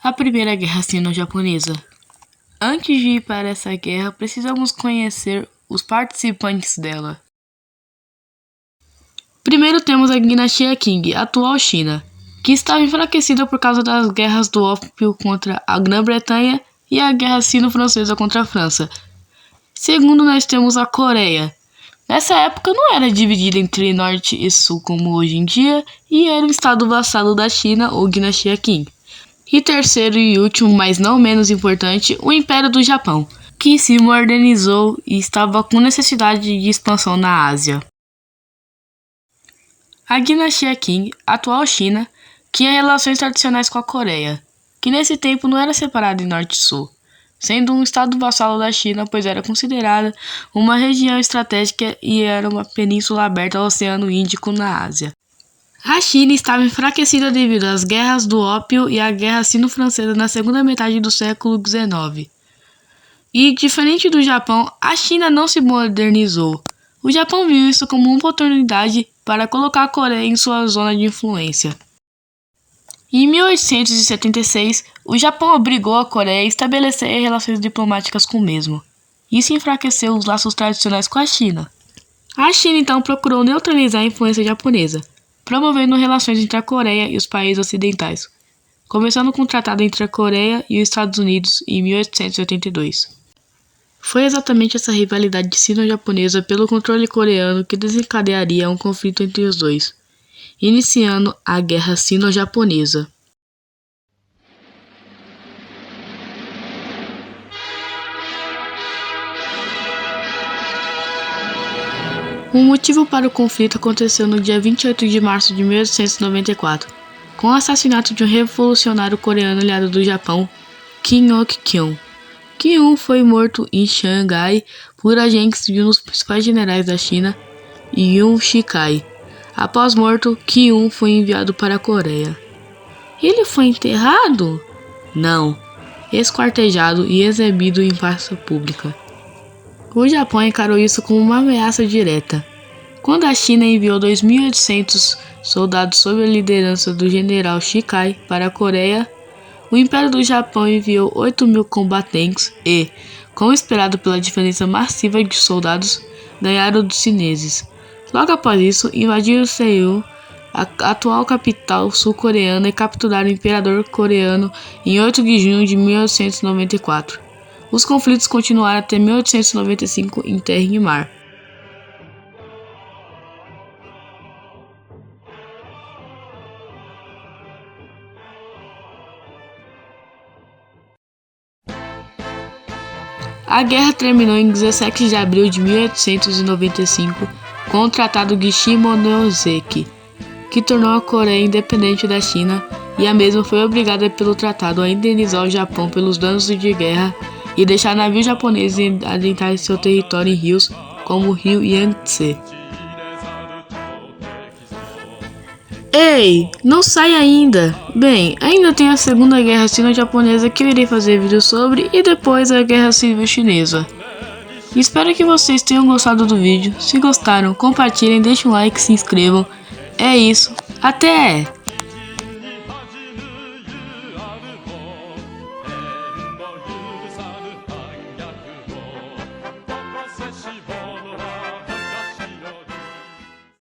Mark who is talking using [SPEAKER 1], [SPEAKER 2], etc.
[SPEAKER 1] A Primeira Guerra Sino-Japonesa. Antes de ir para essa guerra, precisamos conhecer os participantes dela. Primeiro temos a dinastia Qing, atual China, que estava enfraquecida por causa das guerras do ópio contra a Grã-Bretanha e a Guerra Sino-Francesa contra a França. Segundo, nós temos a Coreia. Nessa época não era dividida entre norte e sul como hoje em dia, e era um estado vassalo da China ou dinastia Qing. E terceiro e último, mas não menos importante, o Império do Japão, que se modernizou e estava com necessidade de expansão na Ásia. A dinastia Qing, atual China, tinha relações tradicionais com a Coreia, que nesse tempo não era separada em norte e sul, sendo um estado vassalo da China, pois era considerada uma região estratégica e era uma península aberta ao Oceano Índico na Ásia. A China estava enfraquecida devido às guerras do ópio e à Guerra Sino-Francesa na segunda metade do século XIX. E, diferente do Japão, a China não se modernizou. O Japão viu isso como uma oportunidade para colocar a Coreia em sua zona de influência. Em 1876, o Japão obrigou a Coreia a estabelecer relações diplomáticas com o mesmo. Isso enfraqueceu os laços tradicionais com a China. A China então procurou neutralizar a influência japonesa, promovendo relações entre a Coreia e os países ocidentais, começando com o tratado entre a Coreia e os Estados Unidos em 1882. Foi exatamente essa rivalidade sino-japonesa pelo controle coreano que desencadearia um conflito entre os dois, iniciando a Guerra Sino-Japonesa. O motivo para o conflito aconteceu no dia 28 de março de 1894, com o assassinato de um revolucionário coreano aliado do Japão, Kim Ok-kyun. Kim-un foi morto em Xangai por agentes de um dos principais generais da China, Yun Shikai. Após morto, Kim-un foi enviado para a Coreia. Ele foi enterrado? Não, esquartejado e exibido em praça pública. O Japão encarou isso como uma ameaça direta. Quando a China enviou 2.800 soldados sob a liderança do general Shikai para a Coreia, o Império do Japão enviou 8.000 combatentes e, como esperado pela diferença massiva de soldados, ganharam dos chineses. Logo após isso, invadiram Seul, a atual capital sul-coreana, e capturaram o imperador coreano em 8 de junho de 1894. Os conflitos continuaram até 1895 em terra e mar. A guerra terminou em 17 de abril de 1895 com o Tratado de Shimonoseki, que tornou a Coreia independente da China, e a mesma foi obrigada pelo tratado a indenizar o Japão pelos danos de guerra e deixar navios japoneses adentrarem seu território em rios como o rio Yangtze. Ei, não sai ainda! Bem, ainda tem a Segunda Guerra Sino-Japonesa que eu irei fazer vídeo sobre, e depois a Guerra Civil Chinesa. Espero que vocês tenham gostado do vídeo. Se gostaram, compartilhem, deixem um like e se inscrevam. É isso, até!